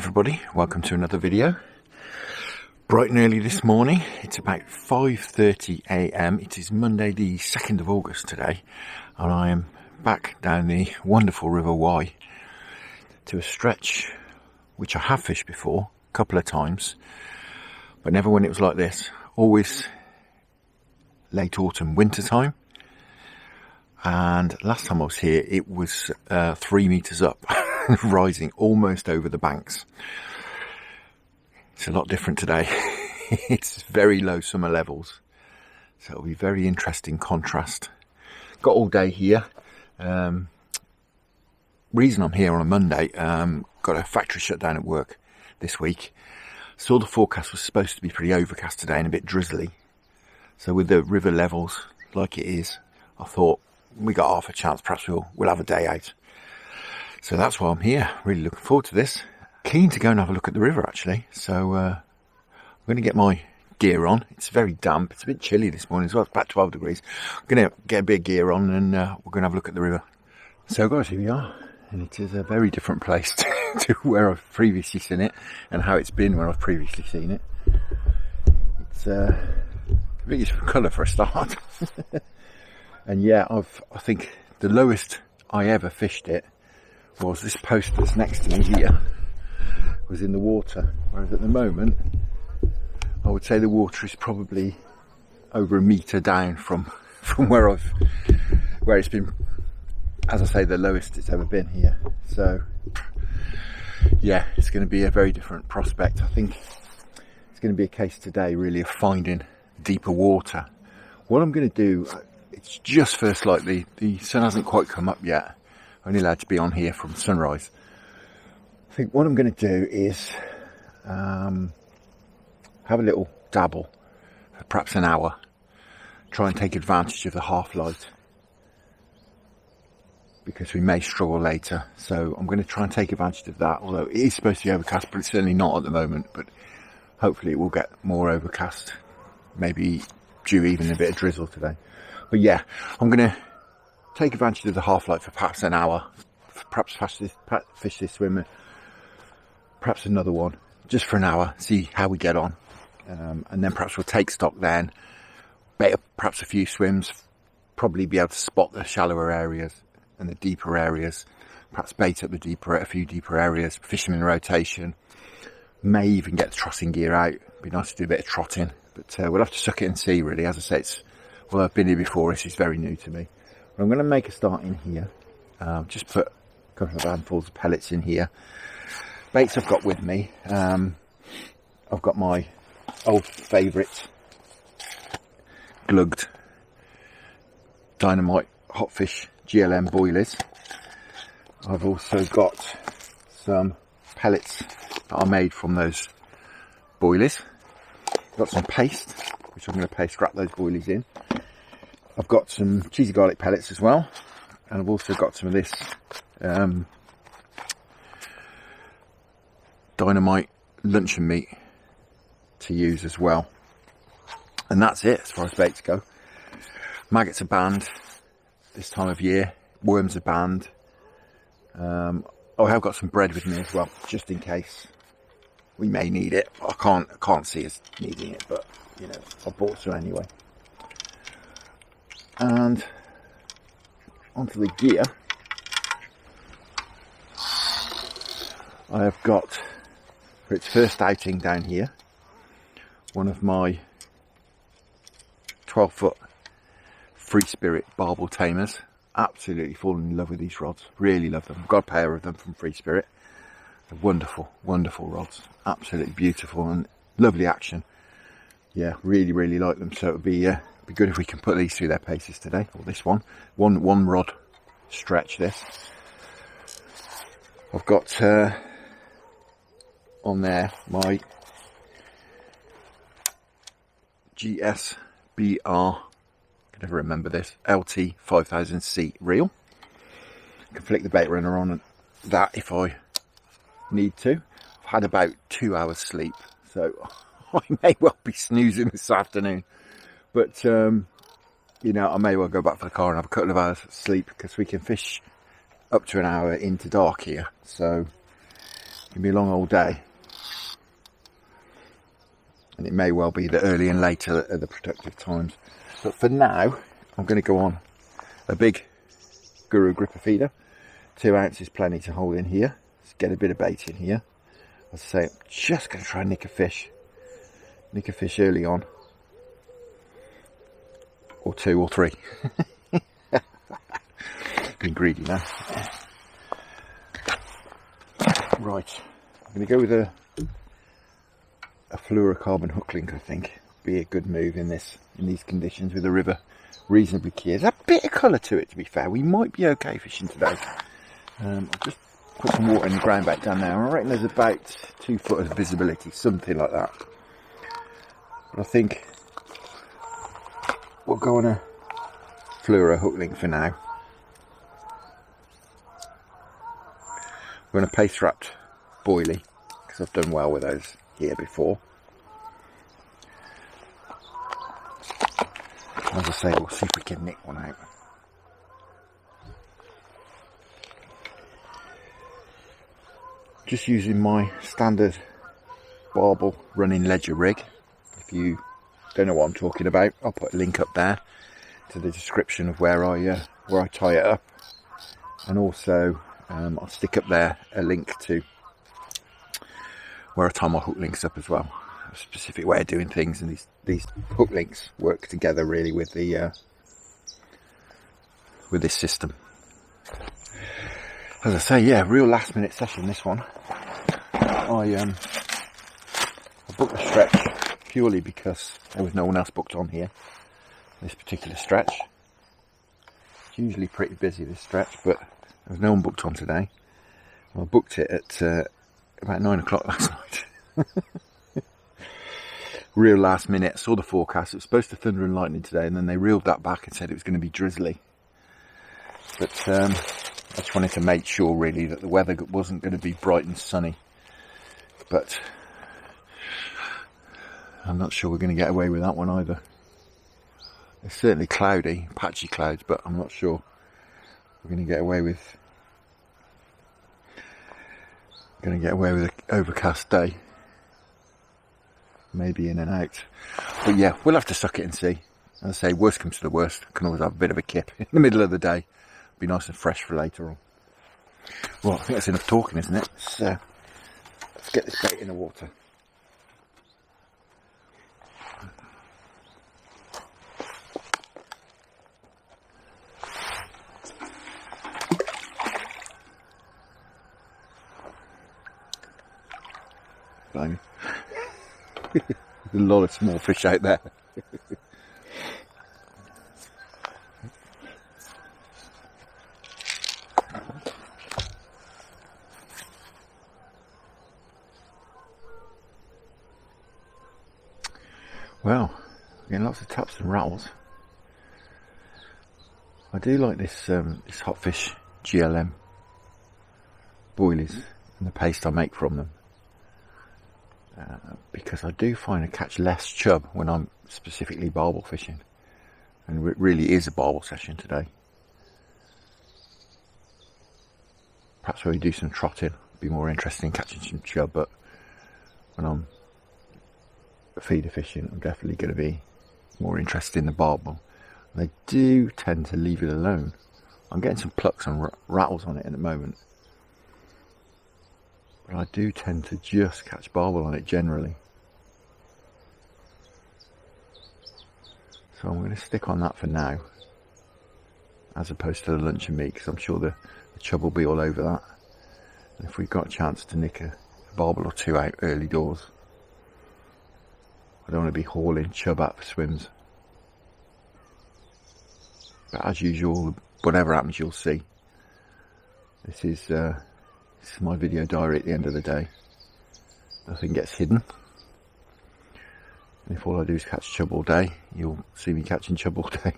everybody, welcome to another video. Bright and early this morning, it's about 5:30 a.m. It is Monday the 2nd of August today, and I am back down the wonderful River Wye to a stretch which I have fished before a couple of times, but never when it was like this. Always late autumn, winter time, and last time I was here it was 3 meters up, rising almost over the banks. It's a lot different today. It's very low summer levels, so it'll be very interesting contrast. Got all day here. Reason I'm here on a Monday, got a factory shutdown at work this week. Saw the forecast was supposed to be pretty overcast today and a bit drizzly, so with the river levels like it is, I thought we got half a chance, perhaps we'll have a day out. So that's why I'm here, really looking forward to this. Keen to go and have a look at the river actually, so I'm going to get my gear on. It's very damp, it's a bit chilly this morning as well, it's about 12 degrees. I'm going to get a bit of gear on and we're going to have a look at the river. So guys, here we are, and it is a very different place to where I've previously seen it and how it's been when I've previously seen it. It's a completely different colour for a start. And yeah, I think the lowest I ever fished it was this post that's next to me here, was in the water, whereas at the moment I would say the water is probably over a metre down from where it's been, as I say, the lowest it's ever been here. So yeah, it's going to be a very different prospect. I think it's going to be a case today really of finding deeper water. What I'm going to do, it's just first light, the sun hasn't quite come up yet, only allowed to be on here from sunrise. I think what I'm going to do is have a little dabble for perhaps an hour, try and take advantage of the half light, because we may struggle later. So I'm going to try and take advantage of that, although it is supposed to be overcast, but it's certainly not at the moment. But hopefully it will get more overcast, maybe due even a bit of drizzle today. But yeah, I'm going to take advantage of the half light for perhaps an hour, perhaps fish this swimmer, perhaps another one, just for an hour, see how we get on, and then perhaps we'll take stock then, bait up perhaps a few swims, probably be able to spot the shallower areas and the deeper areas, perhaps bait up a few deeper areas, fish them in rotation, may even get the trotting gear out. Be nice to do a bit of trotting, but we'll have to suck it and see really. As I say, well, I've been here before, this is very new to me. But I'm going to make a start in here, just put a couple of handfuls of pellets in here. Baits I've got with me, I've got my old favourite glugged Dynamite Hotfish GLM boilies. I've also got some pellets that are made from those boilies. I've got some paste, which I'm going to paste wrap those boilies in. I've got some cheesy garlic pellets as well, and I've also got some of this Dynamite Luncheon meat to use as well. And that's it as far as baits go. Maggots are banned this time of year, worms are banned. I have got some bread with me as well, just in case we may need it. I can't see us needing it, but you know, I bought some anyway. And onto the gear, I have got, for its first outing down here, one of my 12-foot Free Spirit Barbel Tamers. Absolutely fallen in love with these rods, really love them. I've got a pair of them from Free Spirit. They're wonderful, wonderful rods, absolutely beautiful and lovely action. Yeah, really like them. So it would be good if we can put these through their paces today, or this one rod stretch this. I've got on there my GSBR, I can never remember this, LT 5000C reel. I can flick the bait runner on that if I need to. I've had about 2 hours sleep, so I may well be snoozing this afternoon. But, you know, I may well go back for the car and have a couple of hours sleep, because we can fish up to an hour into dark here. So It'll be a long old day. And it may well be that early and later are the productive times. But for now, I'm going to go on a big Guru gripper feeder. 2 ounces plenty to hold in here. Let's get a bit of bait in here. As I say, I'm just going to try and nick a fish. Nick a fish early on. Or 2 or 3. Being greedy now. Right. I'm going to go with a fluorocarbon hook link, I think. Be a good move in these conditions with the river reasonably clear. There's a bit of colour to it, to be fair. We might be okay fishing today. I'll just put some water in the ground back down there. I reckon there's about 2 foot of visibility, something like that. But I think we'll go on a fluoro hook link for now. We're on a paste wrapped boilie, because I've done well with those here before. As I say, we'll see if we can nick one out. Just using my standard Barbel running ledger rig. If you don't know what I'm talking about, I'll put a link up there to the description of where I tie it up, and also I'll stick up there a link to where I tie my hook links up as well. A specific way of doing things, and these hook links work together really with the with this system. As I say, yeah, real last minute session this one. I booked the stretch purely because there was no one else booked on here. This particular stretch. It's usually pretty busy, this stretch, but there was no one booked on today. I booked it at about 9 o'clock last night. Real last minute. Saw the forecast. It was supposed to thunder and lightning today, and then they reeled that back and said it was going to be drizzly. But I just wanted to make sure really that the weather wasn't going to be bright and sunny. But I'm not sure we're going to get away with that one either. It's certainly cloudy, patchy clouds, but I'm not sure we're going to get away with an overcast day. Maybe in and out. But yeah, we'll have to suck it and see. As I say, worst comes to the worst. Can always have a bit of a kip in the middle of the day. Be nice and fresh for later on. Well, I think that's enough talking, isn't it? Let's get this bait in the water. Blimey. There's a lot of small fish out there. Well, getting lots of taps and rattles. I do like this this hotfish GLM boilies and the paste I make from them. Because I do find I catch less chub when I'm specifically barbel fishing, and it really is a barbel session today. Perhaps when we do some trotting, it'd be more interesting catching some chub, but when I'm feeder fishing, I'm definitely going to be more interested in the barbel. And they do tend to leave it alone. I'm getting some plucks and rattles on it at the moment. But I do tend to just catch barbel on it generally. So I'm going to stick on that for now, as opposed to the luncheon meat, because I'm sure the chub will be all over that. And if we've got a chance to nick a barbel or 2 out early doors, I don't want to be hauling chub out for swims. But as usual, whatever happens, you'll see. This is my video diary at the end of the day. Nothing gets hidden. And if all I do is catch chub all day, you'll see me catching chub all day.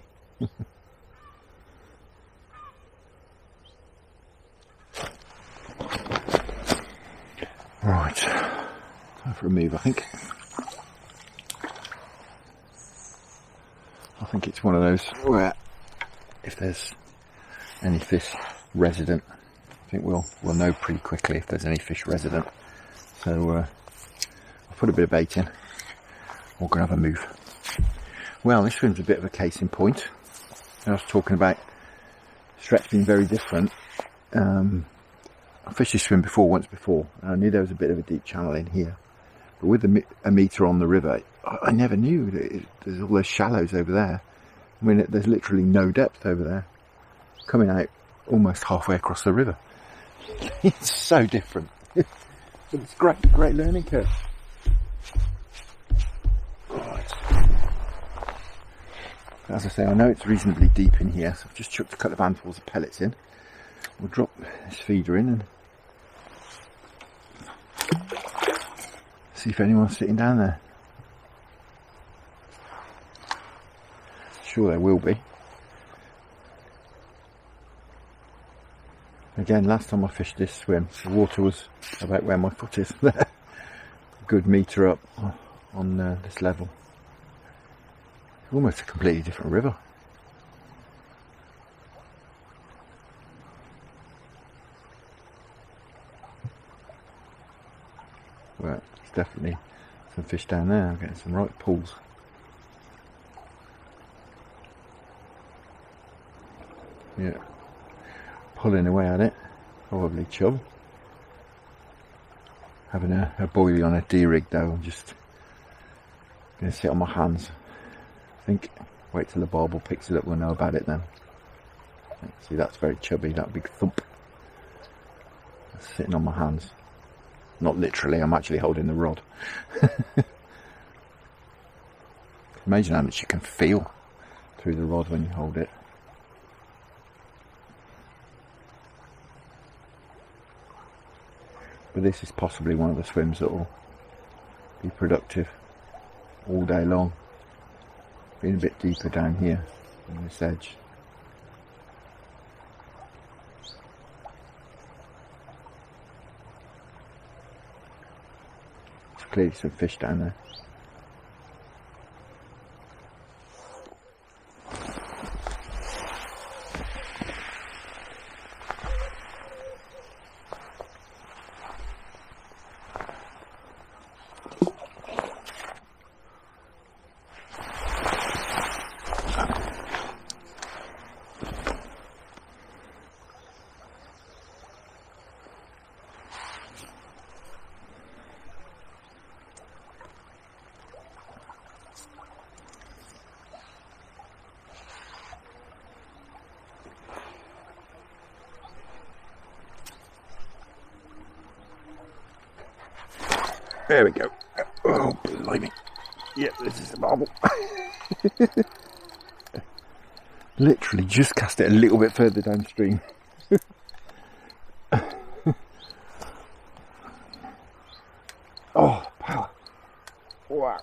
Right, time for a move, I think. I think it's one of those where if there's any fish resident, I think we'll know pretty quickly if there's any fish resident. So I'll put a bit of bait in. We're going to have a move. Well, this swim's a bit of a case in point. I was talking about stretch being very different. I fished this swim once before, and I knew there was a bit of a deep channel in here. But with a metre on the river, I never knew that there's all those shallows over there. I mean, there's literally no depth over there. Coming out almost halfway across the river. It's so different. But it's great learning curve. Right. As I say, I know it's reasonably deep in here, so I've just chucked a couple of handfuls of pellets in. We'll drop this feeder in and see if anyone's sitting down there. Sure there will be. Again, last time I fished this swim, the water was about where my foot is there. A good metre up on this level. Almost a completely different river. Well, there's definitely some fish down there. I'm getting some right pulls. Yeah, pulling away at it. Probably chub. Having a boilie on a D-rig though. I'm just going to sit on my hands. I think wait till the barbel picks it up, we'll know about it then. See, that's very chubby, that big thump. That's sitting on my hands. Not literally, I'm actually holding the rod. Imagine how much you can feel through the rod when you hold it. But this is possibly one of the swims that will be productive all day long. Being a bit deeper down here on this edge. There's clearly some fish down there. There we go. Oh, blimey. Yep, this is the barbel. Literally just cast it a little bit further downstream. Oh, power. Wow.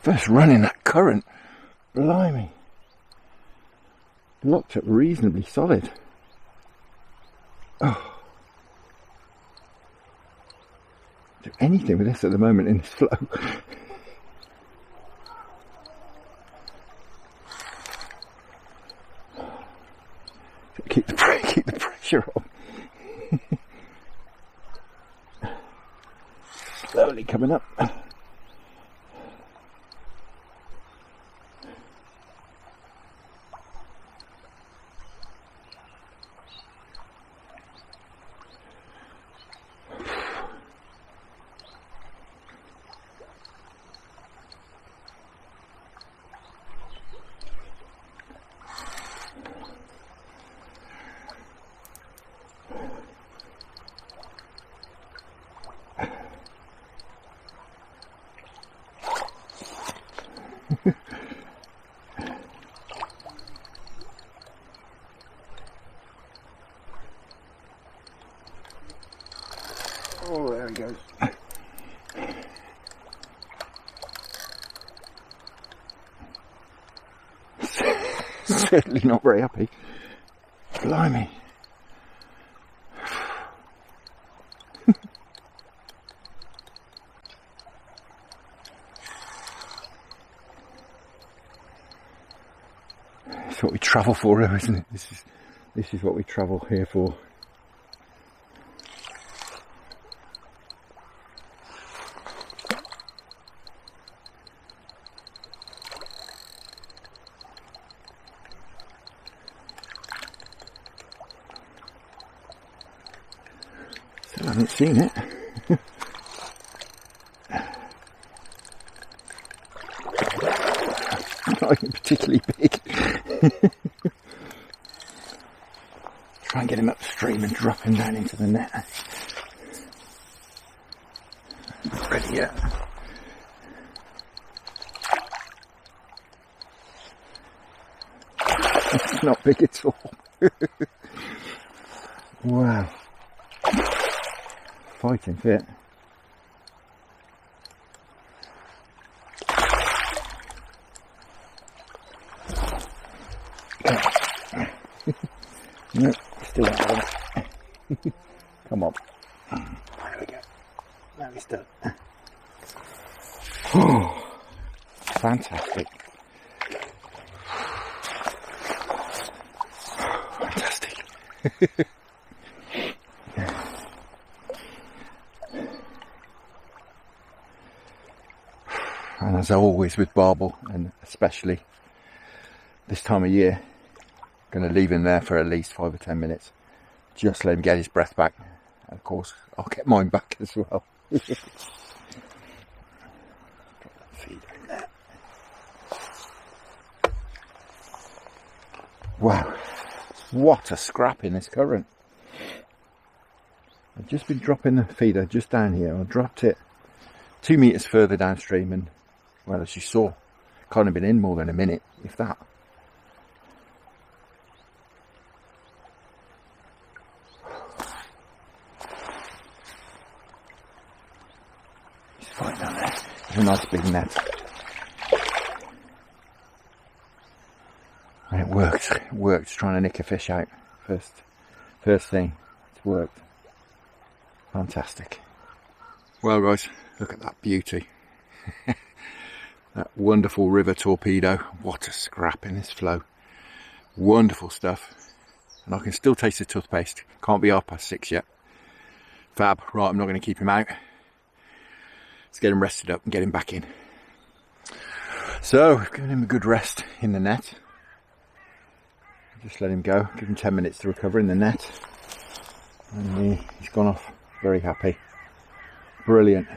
First run in that current, blimey, locked up reasonably solid. Oh, do anything with this at the moment in this flow. Keep the pressure on. Slowly coming up. Oh, there he goes. certainly not very happy. Blimey. It's what we travel for, isn't it? This is what we travel here for. Still haven't seen it. Not even particularly big. Try and get him upstream and drop him down into the net. Not ready yet. It's not big at all. Wow. Fighting fit. No, still not having it. Come on. There we go. Now he's done. Oh, fantastic. Fantastic. And as always with Barbel, and especially this time of year, going to leave him there for at least 5 or 10 minutes. Just let him get his breath back. And of course, I'll get mine back as well. Drop that feeder in there. Wow. What a scrap in this current. I've just been dropping the feeder just down here. I dropped it 2 meters further downstream and, well, as you saw, can't have been in more than a minute, if that. Right down there. It's a nice big net. And it worked. It worked trying to nick a fish out. First thing. It's worked. Fantastic. Well guys, look at that beauty. That wonderful river torpedo. What a scrap in this flow. Wonderful stuff. And I can still taste the toothpaste. Can't be 6:30 yet. Fab. Right, I'm not going to keep him out. Let's get him rested up and get him back in. So, we've given him a good rest in the net. Just let him go. Give him 10 minutes to recover in the net. And he's gone off very happy. Brilliant.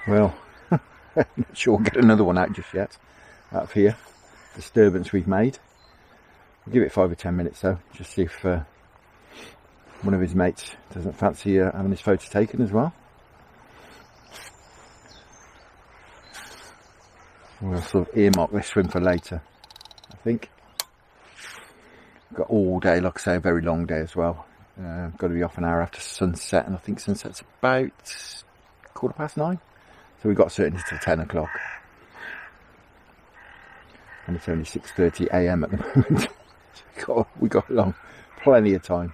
Well, I'm not sure we'll get another one out just yet. Out of here. Disturbance we've made. I'll give it 5 or 10 minutes though, just see if one of his mates doesn't fancy having his photo taken as well. We'll sort of earmark this swim for later, I think. Got all day, like I say, a very long day as well. Got to be off an hour after sunset, and I think sunset's about 9:15. So we've got certainty till 10 o'clock. And it's only 6:30 AM at the moment. We got along plenty of time,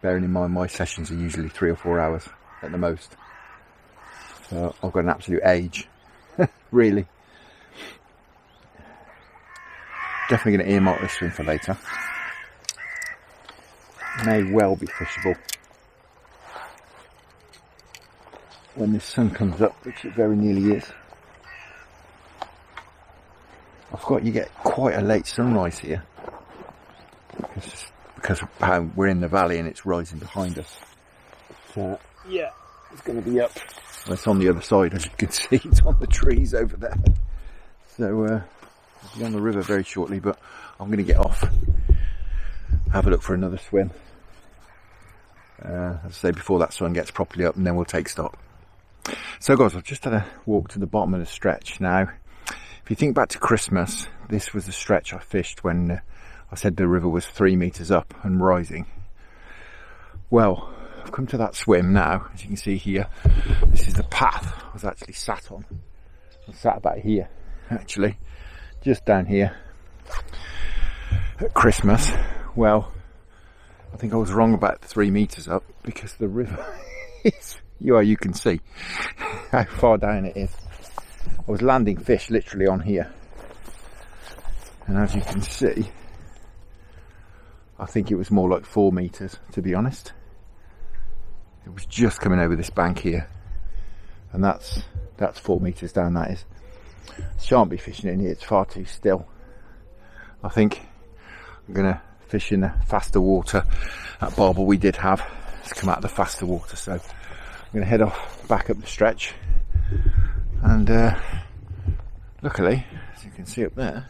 bearing in mind my sessions are usually 3 or 4 hours at the most, so I've got an absolute age. Really, definitely going to earmark this swim for later. May well be fishable when the sun comes up, which it very nearly is. I forgot you get quite a late sunrise here because of how we're in the valley and it's rising behind us. So yeah, it's going to be up. Well, it's on the other side, as you can see. It's on the trees over there. So I'll be on the river very shortly, but I'm going to get off, have a look for another swim. As I say, before that sun gets properly up, and then we'll take stock. So guys, I've just had a walk to the bottom of the stretch. Now, if you think back to Christmas, this was the stretch I fished when I said the river was 3 meters up and rising. Well, I've come to that swim now. As you can see here, this is the path I was actually sat on. I was sat about here, actually, just down here at Christmas. Well, I think I was wrong about 3 meters up, because the river is, you can see how far down it is. I was landing fish literally on here, and as you can see, I think it was more like 4 meters, to be honest. It was just coming over this bank here, and that's 4 meters down, that is. Shan't be fishing in here, it's far too still. I think I'm gonna fish in the faster water. At Barbel we did have to come out of the faster water, so I'm gonna head off back up the stretch, and luckily, as you can see up there,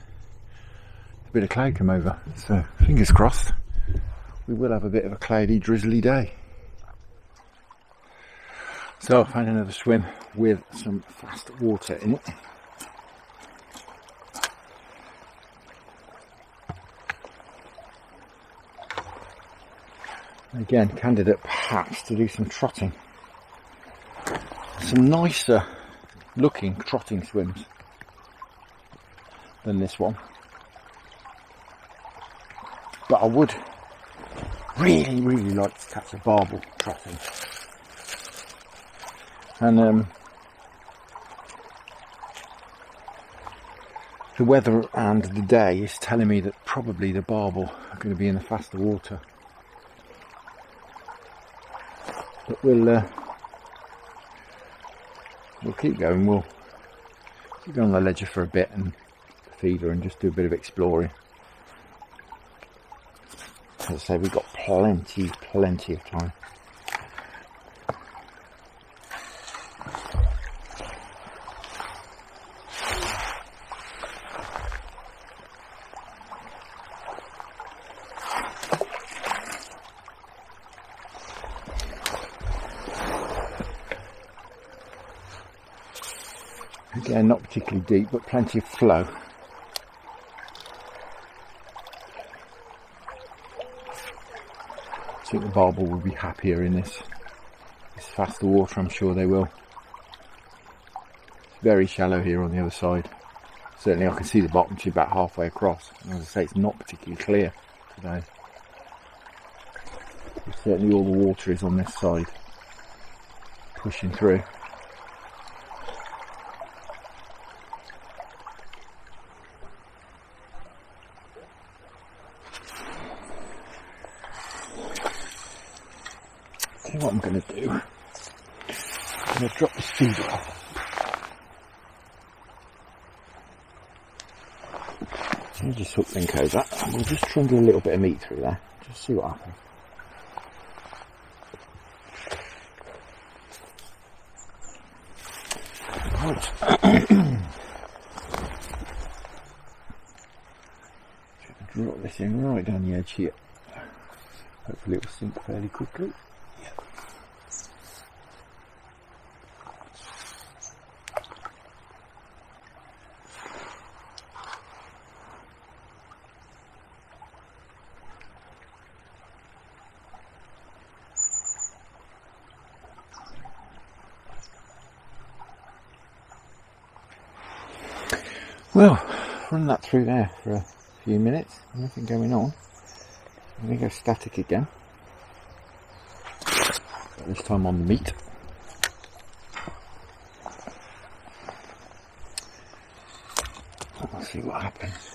a bit of cloud come over, so fingers crossed we will have a bit of a cloudy, drizzly day. So I found another swim with some fast water in it. Again, candidate perhaps to do some trotting. Some nicer looking trotting swims than this one. But I would really like to catch a barbel trotting. And the weather and the day is telling me that probably the barbel are going to be in the faster water. But we'll keep going. We'll keep going on the ledger for a bit and feed her and just do a bit of exploring. As I say, we've got plenty of time. Again, not particularly deep, but plenty of flow. I think the barbel will be happier in this faster water, I'm sure they will. It's very shallow here on the other side. Certainly I can see the bottom to about halfway across. And as I say, it's not particularly clear today. But certainly all the water is on this side, pushing through. What I'm going to do, I'm going to drop this feeder off. So just hook link over, and we'll just try and do a little bit of meat through there, just see what happens. Right. Drop this in right down the edge here. Hopefully it will sink fairly quickly. Well, run that through there for a few minutes, nothing going on. I'm going to go static again, but this time on the meat. We'll see what happens.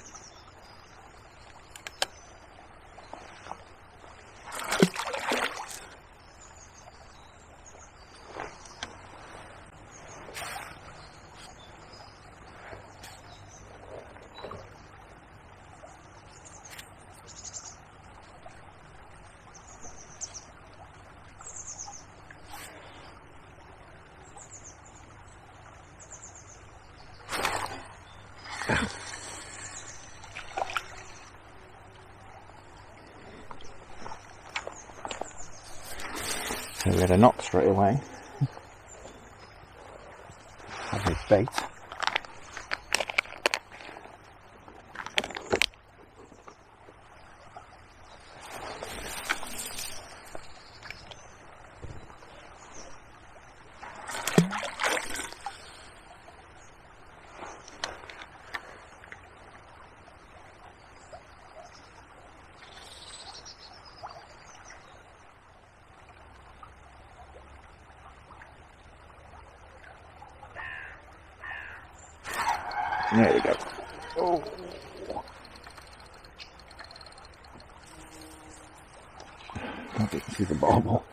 So we had a knock straight away. Have his bait. There we go. Oh. I think this is a barbel.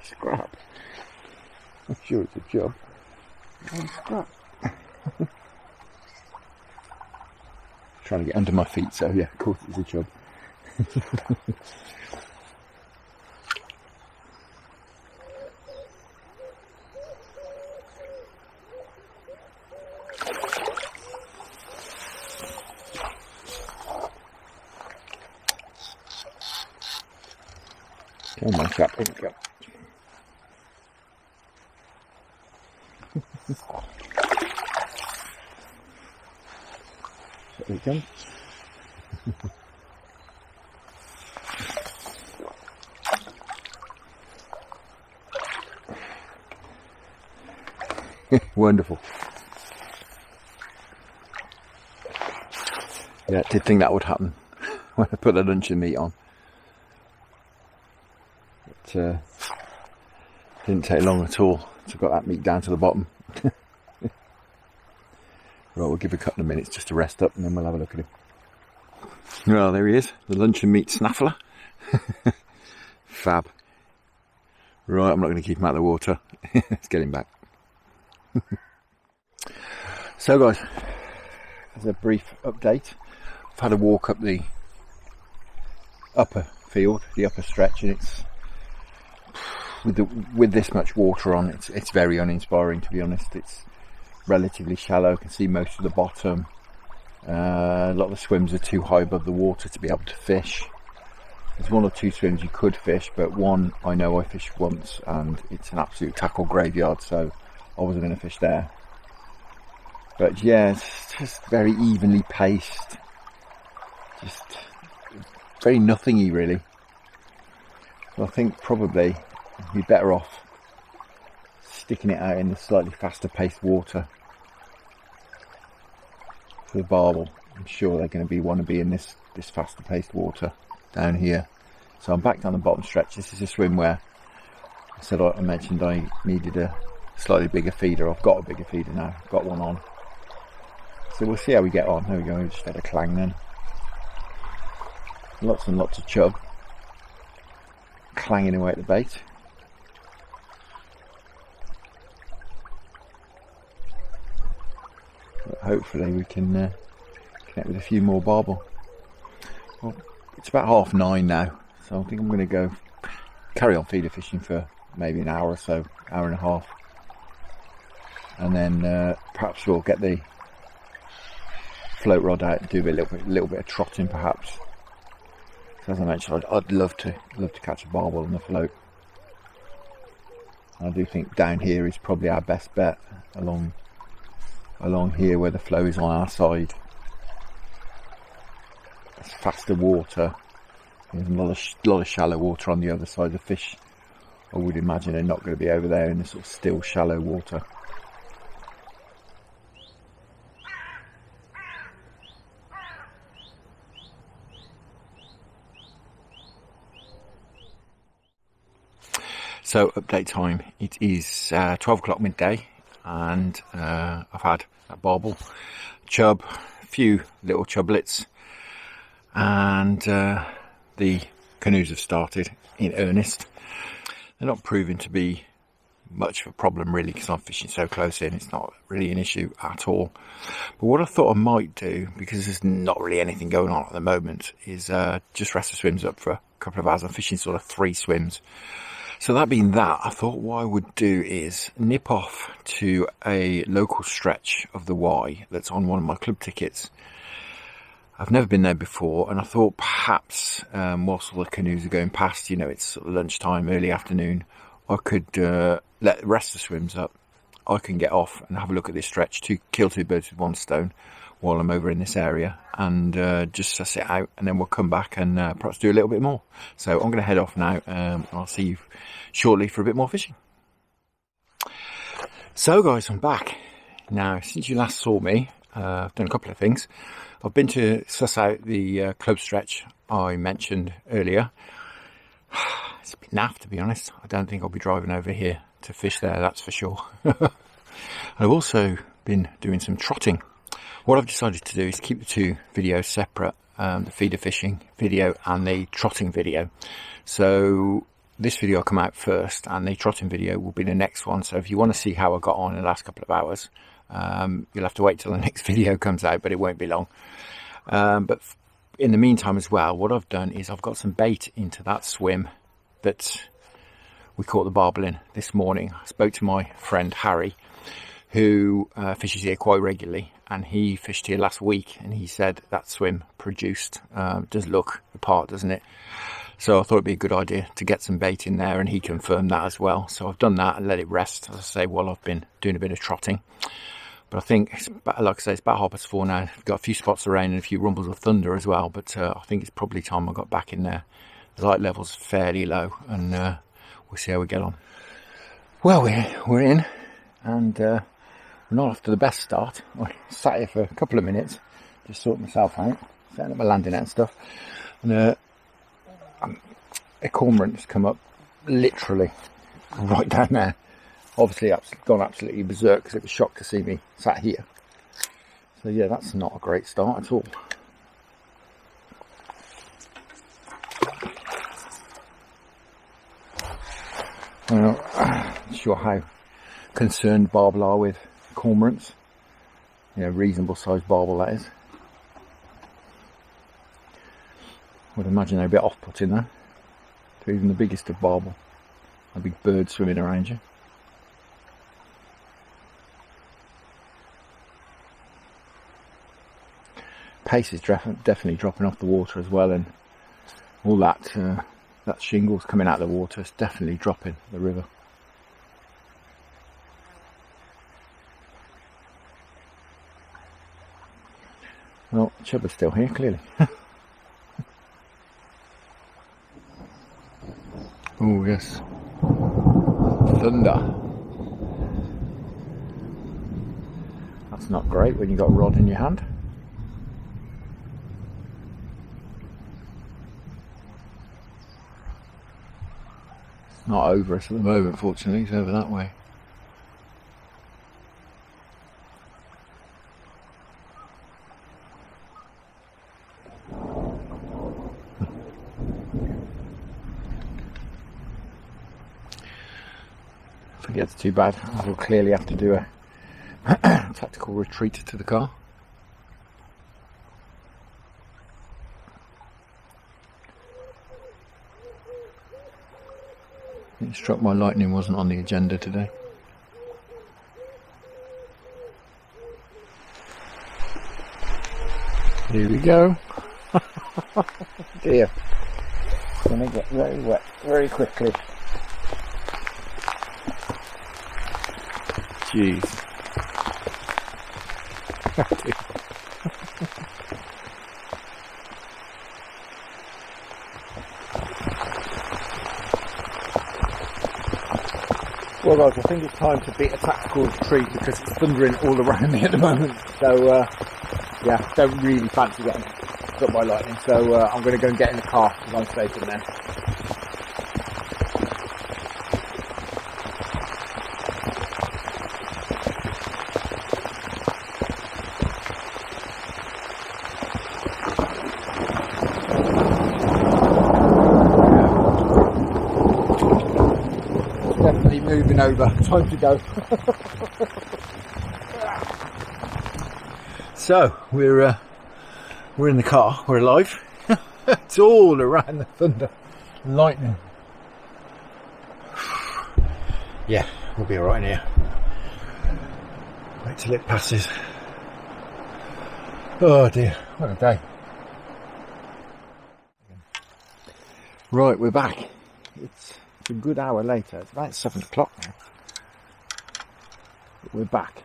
Scrap. I'm sure it's a job. One scrap. Trying to get under my feet, so yeah, of course it's a job. Come on, chap, here we go. There we go. Wonderful. Yeah, I did think that would happen when I put the luncheon meat on. But didn't take long at all to got that meat down to the bottom. Right, we'll give a couple of minutes just to rest up and then we'll have a look at him. Well, there he is, the luncheon meat snaffler. Fab. Right, I'm not going to keep him out of the water. Let's get him back. So guys, as a brief update, I've had a walk up the upper field, the upper stretch, and it's with this much water on, it's very uninspiring, to be honest. It's relatively shallow. I can see most of the bottom. A lot of the swims are too high above the water to be able to fish. There's one or two swims you could fish, but one I know I fished once and it's an absolute tackle graveyard, so I wasn't going to fish there. But yeah, it's just very evenly paced, just very nothingy really. So I think probably I'd be better off sticking it out in the slightly faster paced water for the barbel. I'm sure they're going to want to be in this faster paced water down here. So I'm back down the bottom stretch. This is a swim where I mentioned I needed a slightly bigger feeder. I've got a bigger feeder now. I've got one on. So we'll see how we get on. There we go. We just had a clang then. Lots and lots of chub clanging away at the bait. But hopefully we can connect with a few more barbel. Well, it's about 9:30 now, so I think I'm going to go carry on feeder fishing for maybe an hour or so, hour and a half, and then perhaps we'll get the float rod out and do a little bit of trotting perhaps. So as I mentioned, I'd love to catch a barbel on the float. I do think down here is probably our best bet, along here where the flow is on our side. It's faster water. There's a lot of shallow water on the other side. The fish, I would imagine, are not going to be over there in the sort of still shallow water. So update time, it is 12 o'clock midday, and I've had a barbel, chub, a few little chublets, and the canoes have started in earnest. They're not proving to be much of a problem really, because I'm fishing so close in, it's not really an issue at all. But what I thought I might do, because there's not really anything going on at the moment, is just rest the swims up for a couple of hours. I'm fishing sort of 3 swims. So that being that, I thought what I would do is nip off to a local stretch of the Y that's on one of my club tickets. I've never been there before, and I thought perhaps whilst all the canoes are going past, you know, it's sort of lunchtime, early afternoon, I could let the rest of the swims up. I can get off and have a look at this stretch to kill 2 birds with 1 stone while I'm over in this area, and just suss it out, and then we'll come back and perhaps do a little bit more. So I'm going to head off now, and I'll see you shortly for a bit more fishing. So guys, I'm back. Now, since you last saw me, I've done a couple of things. I've been to suss out the club stretch I mentioned earlier. It's a bit naff, to be honest. I don't think I'll be driving over here to fish there, that's for sure. I've also been doing some trotting. What I've decided to do is keep the two videos separate, the feeder fishing video and the trotting video. So this video will come out first and the trotting video will be the next one. So if you want to see how I got on in the last couple of hours, you'll have to wait till the next video comes out, but it won't be long. But in the meantime as well, what I've done is I've got some bait into that swim that we caught the barbel in this morning. I spoke to my friend Harry, who fishes here quite regularly, and he fished here last week, and he said that swim produced, does look the part, doesn't it? So I thought it'd be a good idea to get some bait in there, and he confirmed that as well. So I've done that and let it rest, as I say, while I've been doing a bit of trotting. But I think, it's about, like I say, it's about 4:30 now. I've got a few spots of rain and a few rumbles of thunder as well, but I think it's probably time I got back in there. The light level's fairly low, and we'll see how we get on. Well, we're in, and we're not off to the best start. I sat here for a couple of minutes, just sorting myself out, setting up my landing net and stuff, and a cormorant's come up literally right down there. Obviously gone absolutely berserk because it was shocked to see me sat here. So yeah, that's not a great start at all. Well, I'm not sure how concerned Barbel are with cormorants. You know, reasonable sized barbel that is. Would imagine they're a bit off-putting though, to even the biggest of barbel. A big bird swimming around you. Pace is definitely dropping off the water as well, and all that that shingle's coming out of the water is definitely dropping the river. Well, Chubba's still here, clearly. Oh yes, thunder. That's not great when you've got a rod in your hand. It's not over us at the moment, fortunately. It's over that way. I think it's too bad. I will clearly have to do a tactical retreat to the car. It struck my lightning wasn't on the agenda today. Here we go. Dear. It's going to get very wet very quickly. Jeez. Well guys, I think it's time to beat a tactical retreat because it's thundering all around me at the moment. So yeah, don't really fancy getting struck by lightning. So I'm going to go and get in the car because I'm safe in there. Moving over, time to go. So we're in the car, we're alive. It's all around the thunder, lightning. Yeah, we'll be alright in here. Wait till it passes. Oh dear, what a day. Right, we're back. It's a good hour later. It's about 7 o'clock now. But we're back.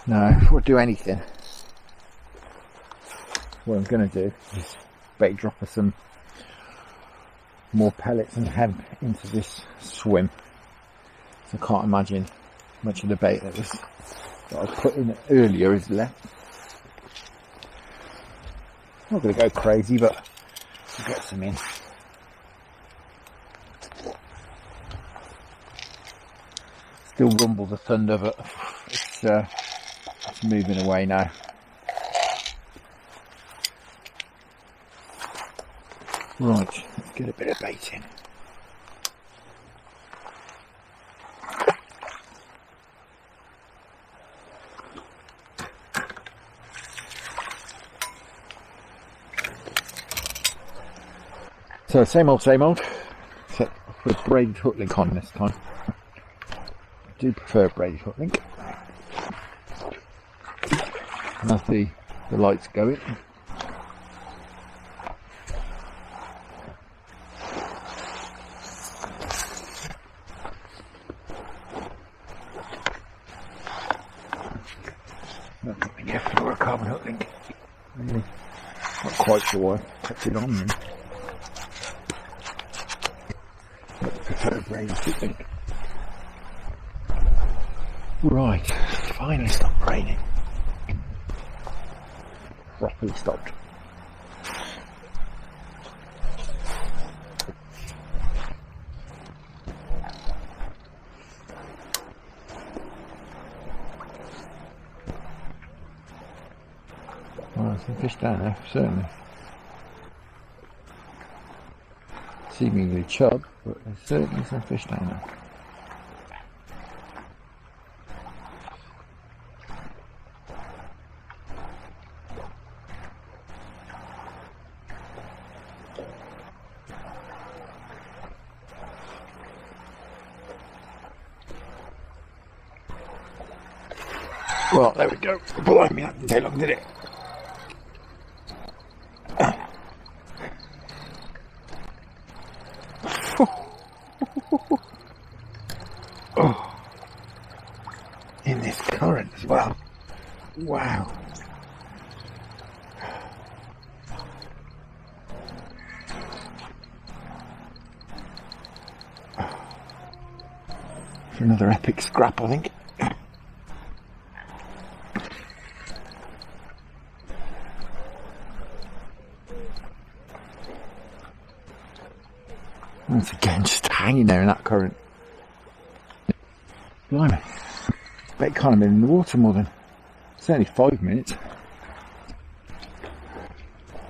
Now, before I do anything, what I'm going to do is bait dropper some more pellets and hemp into this swim. So I can't imagine much of the bait that I put in earlier is left. Not going to go crazy, but I'll get some in. Still rumbles of thunder, but it's moving away now. Right, let's get a bit of bait in. So same old, except for a braided hook link on this time. I do prefer a braided hook link. And as the lights go in, for a carbon hook link. Really not quite sure why I kept it on then. But I prefer a braided hook link. Right, finally stopped raining. Properly stopped. Well, there's some fish down there, certainly. Seemingly chub, but there's certainly some fish down there. Well, there we go. Blimey, that didn't take long, did it? Oh, in this current as well. Wow. For another epic scrap, I think. Once again, just hanging there in that current. Blimey. Bet it can't have been in the water more than certainly 5 minutes.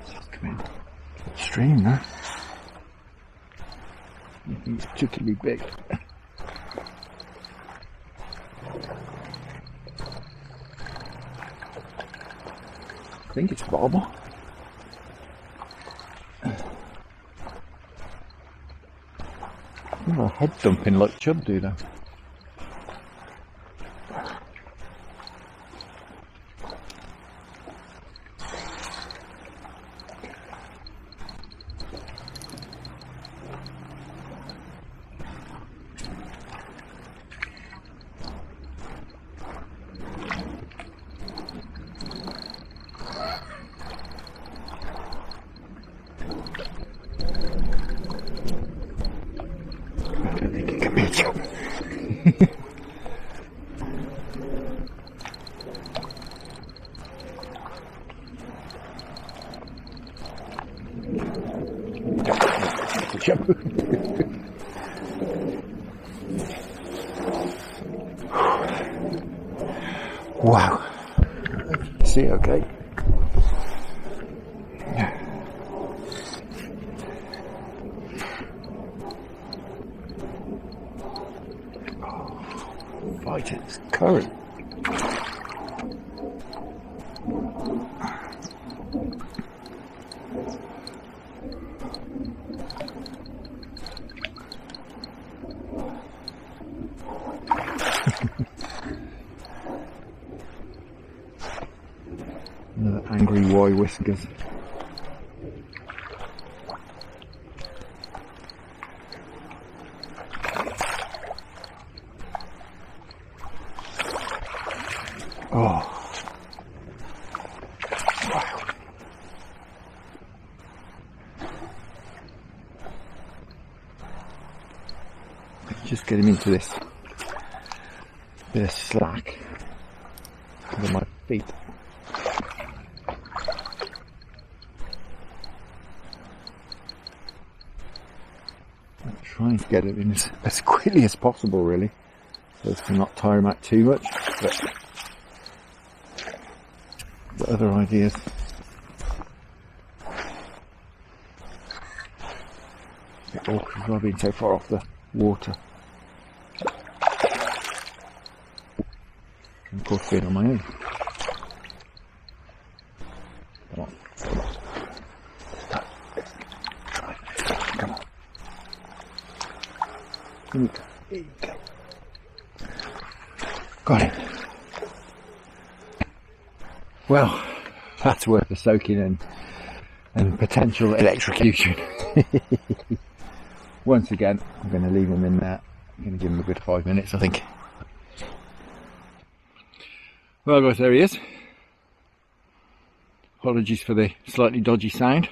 It's coming stream now. Nothing particularly big. I think it's Barbel. Oh, head dumping like chub do though. Wow. See, okay. Right, it's current. Another angry Y whiskers. Oh. Wow. Just get him into this bit of slack under my feet. I'm trying to get it in as quickly as possible, really, so as to not tire him out too much. But the other ideas. A bit awkward as well, being so far off the water. And of course, being on my own. Come on, come on. Come on. Here we go. Here you go. Got it. Well, that's worth the soaking and potential electrocution. Once again, I'm going to leave him in there. I'm going to give him a good 5 minutes, I think. Well guys, there he is. Apologies for the slightly dodgy sound.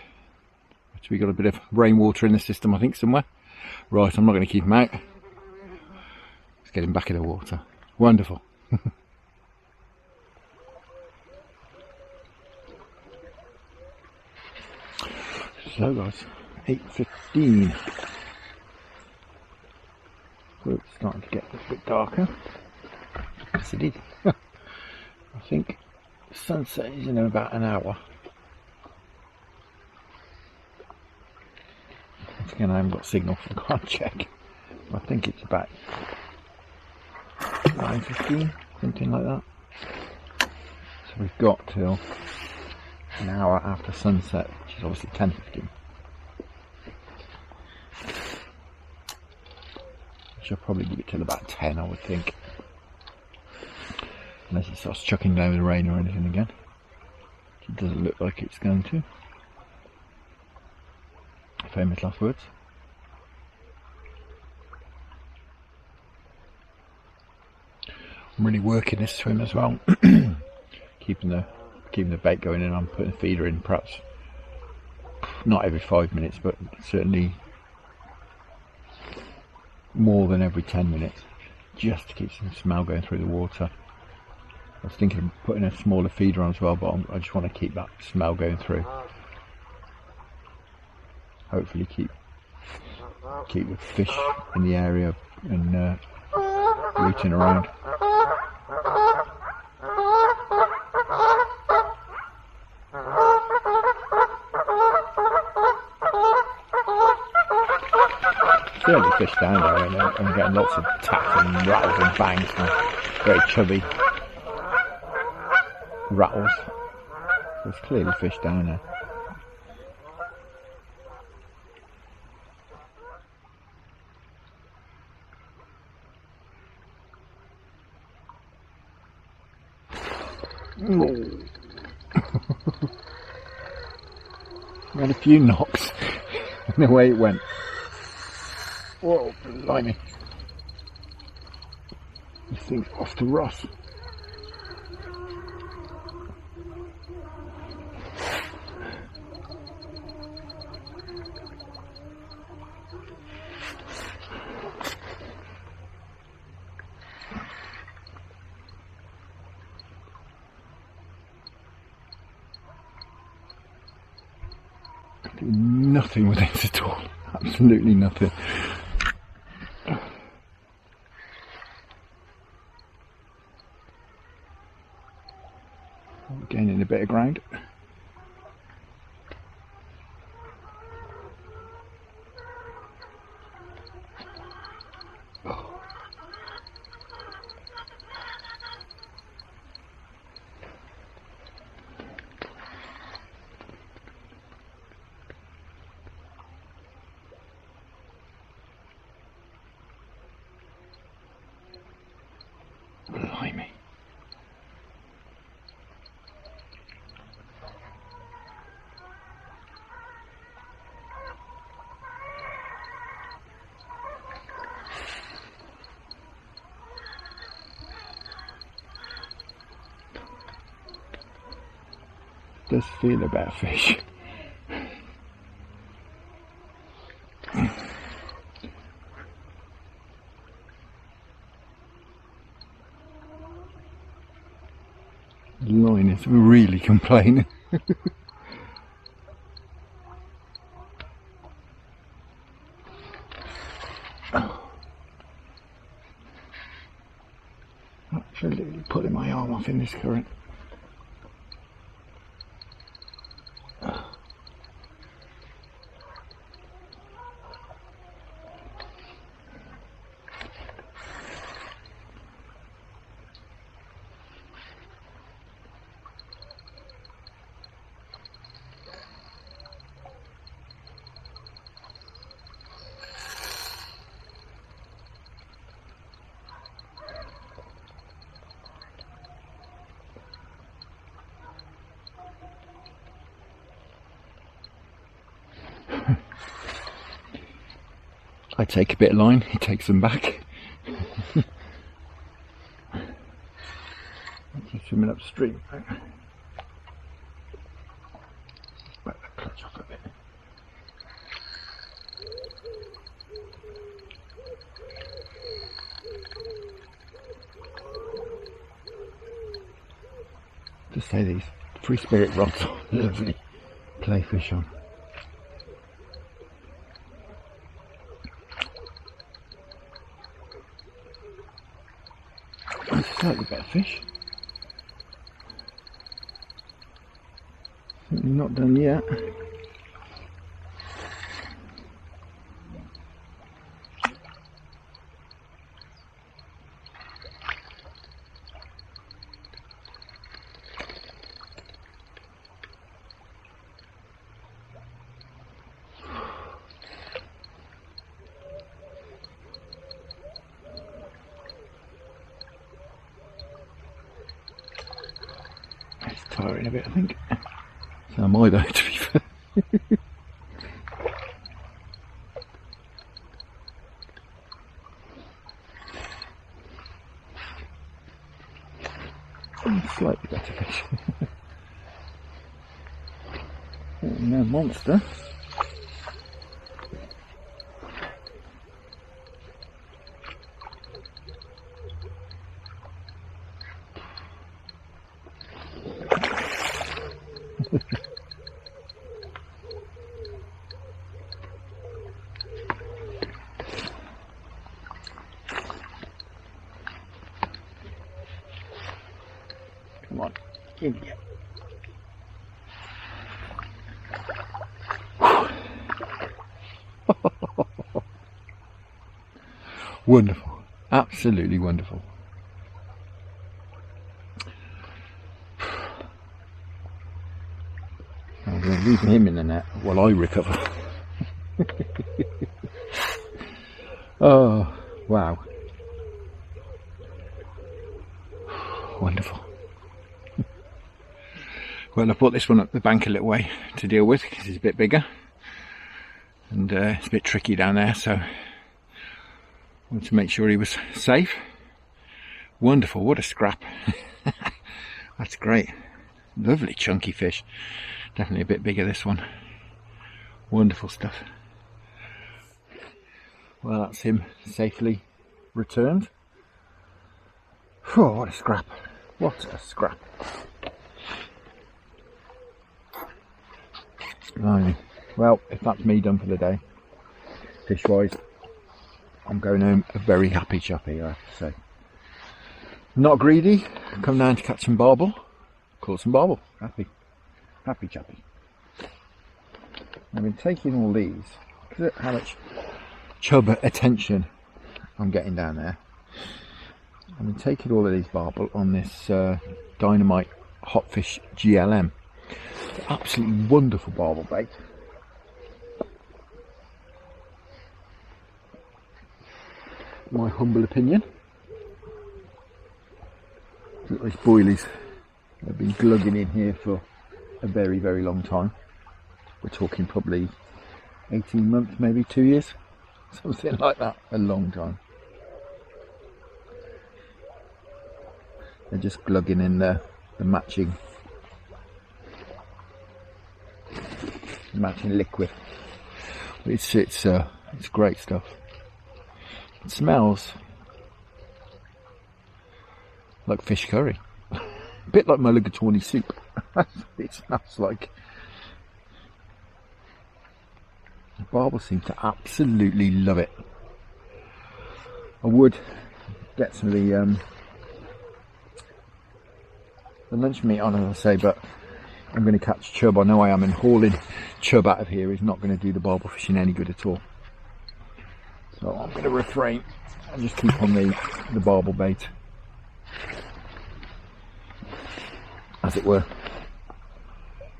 But we got a bit of rainwater in the system, I think, somewhere. Right, I'm not going to keep him out. Let's get him back in the water. Wonderful. So guys, 8:15. So it's starting to get a bit darker. Yes it is. I think sunset is in about an hour. Once again, I haven't got signal, so I can't check. I think it's about 9:15, something like that. So we've got till an hour after sunset, which is obviously 10:15. I shall probably give it till about 10, I would think. Unless it starts chucking down with rain or anything again. It doesn't look like it's going to. Famous last words. I'm really working this swim as well. keeping the bait going, and I'm putting the feeder in perhaps not every 5 minutes, but certainly more than every 10 minutes, just to keep some smell going through the water. I was thinking of putting a smaller feeder on as well, but I just want to keep that smell going through. Hopefully keep the fish in the area and rooting around. Certainly fish down there, and I'm getting lots of taps and rattles and bangs and very chubby rattles. There's clearly fish down there. We had a few knocks and away it went. Whoa, blimey. This thing's off to Ross. Nothing with it at all. Absolutely nothing. Gaining a bit of ground. Blimey. Does feel about fish. The line is really complaining. Absolutely pulling my arm off in this current. I take a bit of line, he takes them back. Just swimming upstream. Back the clutch off a bit. Just say these free spirit rods are lovely play fish on. Slightly better fish. Not done yet. Tiring a bit, I think. So am I though, to be fair. Slightly better fish. No monster. Come on, in here. Wonderful, absolutely wonderful. I'm going to leave him in the net while I recover. Oh, wow. Wonderful. Well, I brought this one up the bank a little way to deal with because it's a bit bigger and it's a bit tricky down there, so I wanted to make sure he was safe. Wonderful, what a scrap. That's great. Lovely chunky fish. Definitely a bit bigger, this one. Wonderful stuff. Well, that's him safely returned. Oh, what a scrap. What a scrap. Right. Well, if that's me done for the day, fish wise, I'm going home a very happy chappy, I have to say. Not greedy, come down to catch some barbel, caught some barbel, happy chappy. I've been taking all these, look how much chub attention I'm getting down there. I've been taking all of these barbel on this Dynamite Hotfish GLM. It's absolutely wonderful barbel bait. My humble opinion. Look at these boilies. They've been glugging in here for a very, very long time. We're talking probably 18 months, maybe 2 years. Something like that. A long time. They're just glugging in the matching liquid. It's great stuff. It smells like fish curry. A bit like mulligatawny soup. That's what it smells like. The barbel seem to absolutely love it. I would get some of the lunch meat on, as I say, but I'm going to catch chub. I know I am, and hauling chub out of here is not going to do the barbel fishing any good at all. So I'm going to refrain and just keep on the barbel bait, as it were.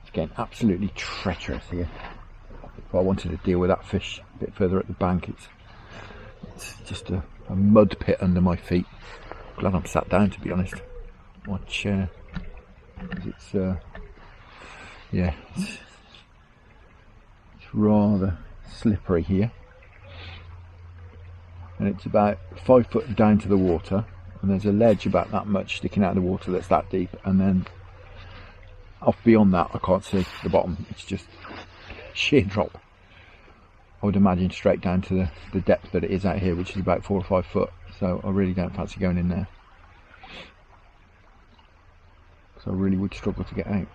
It's getting absolutely treacherous here. If I wanted to deal with that fish a bit further at the bank, it's just a mud pit under my feet. Glad I'm sat down, to be honest. My chair. It's yeah, it's rather slippery here, and it's about 5 foot down to the water, and there's a ledge about that much sticking out of the water that's that deep, and then off beyond that I can't see the bottom. It's just sheer drop. I would imagine straight down to the depth that it is out here, which is about 4 or 5 foot, so I really don't fancy going in there. So I really would struggle to get out.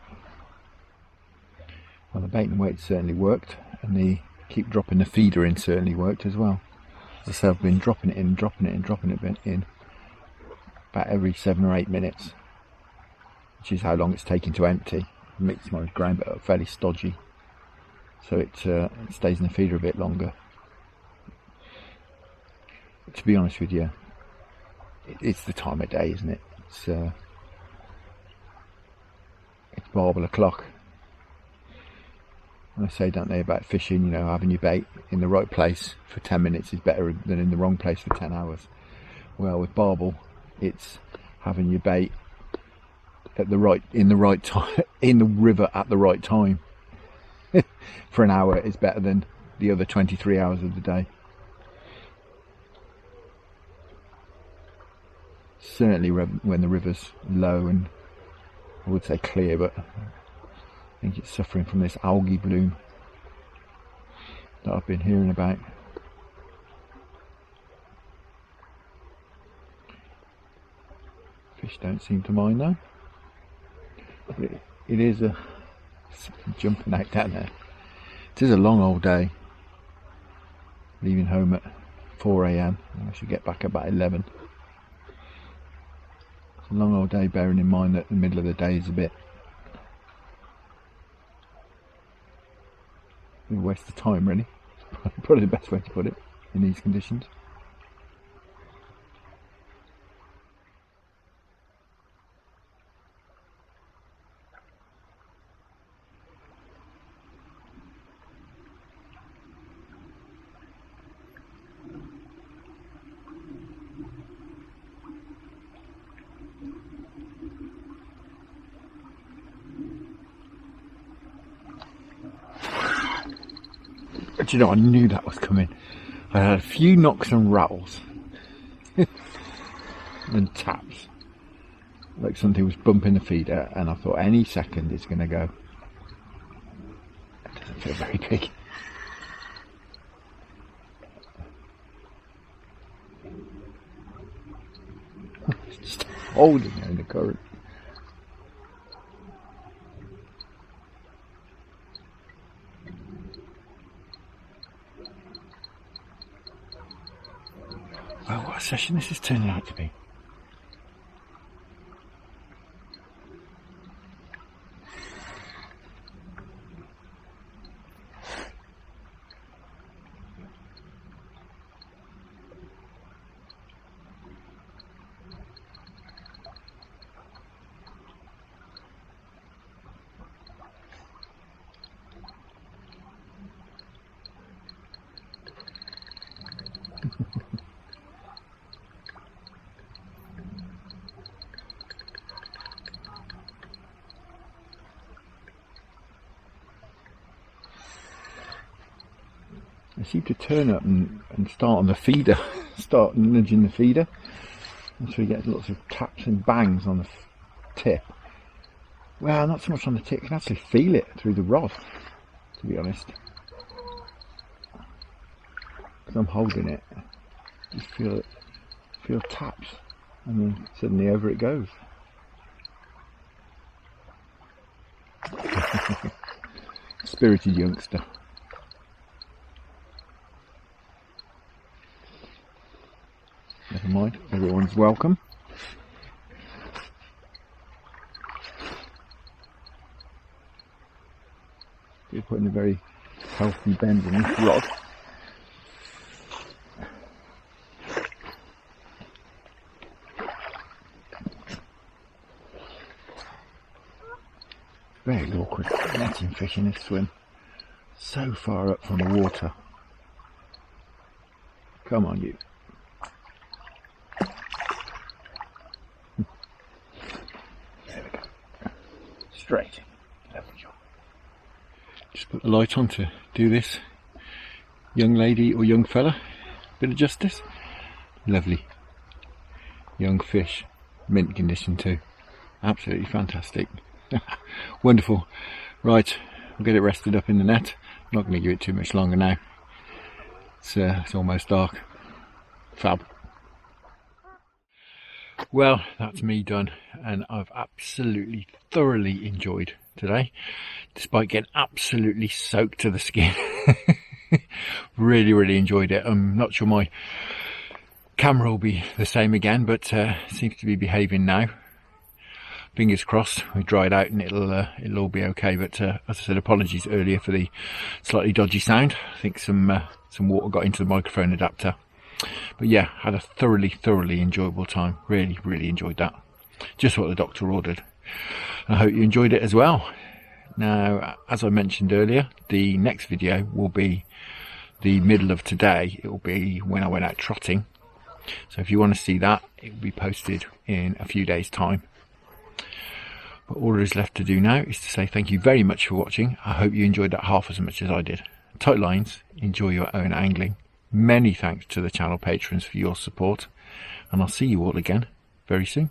Well, the bait and weight certainly worked, and the keep dropping the feeder in certainly worked as well. As I say, I've been dropping it in, dropping it in, dropping it in about every 7 or 8 minutes, which is how long it's taking to empty. It makes my ground bait up fairly stodgy, so it stays in the feeder a bit longer. But to be honest with you, it's the time of day, isn't it? It's barbel o'clock. And I say, don't they, about fishing, you know, having your bait in the right place for 10 minutes is better than in the wrong place for 10 hours. Well, with barbel, it's having your bait at in the right time, in the river at the right time. For an hour is better than the other 23 hours of the day. Certainly when the river's low and I would say clear, but I think it's suffering from this algae bloom that I've been hearing about. Fish don't seem to mind though. But it is jumping out down there. It is a long old day. Leaving home at 4 AM. I should get back about 11. It's a long old day, bearing in mind that the middle of the day is a waste of time, really. Probably the best way to put it in these conditions. But you know, I knew that was coming. I had a few knocks and rattles and taps, like something was bumping the feeder, and I thought any second it's going to go. It doesn't feel very big. It's just holding there in the current. Well, what a session this is turning out to be. They seem to turn up and start on the feeder, start nudging the feeder. And so you get lots of taps and bangs on the tip. Well, not so much on the tip, you can actually feel it through the rod, to be honest. Because I'm holding it, you feel taps, and then suddenly over it goes. Spirited youngster. Never mind, everyone's welcome. You're putting a very healthy bend in this rod. Very awkward netting fish in this swim. So far up from the water. Come on, you. There we go. Straight. Lovely job. Just put the light on to do this young lady or young fella bit of justice. Lovely young fish, mint condition too. Absolutely fantastic. Wonderful. Right, I'll get it rested up in the net. I'm not going to give it too much longer now. It's almost dark. Fab. Well, that's me done, and I've absolutely thoroughly enjoyed today, despite getting absolutely soaked to the skin. Really enjoyed it. I'm not sure my camera will be the same again, but seems to be behaving now. Fingers crossed we dry it out and it'll all be okay. But as I said, apologies earlier for the slightly dodgy sound. I think some water got into the microphone adapter. But yeah, had a thoroughly enjoyable time. Really enjoyed that. Just what the doctor ordered. I hope you enjoyed it as well. Now, as I mentioned earlier, the next video will be the middle of today. It will be when I went out trotting. So if you want to see that, it will be posted in a few days' time. But all there is left to do now is to say thank you very much for watching. I hope you enjoyed that half as much as I did. Tight lines, enjoy your own angling. Many thanks to the channel patrons for your support, and I'll see you all again very soon.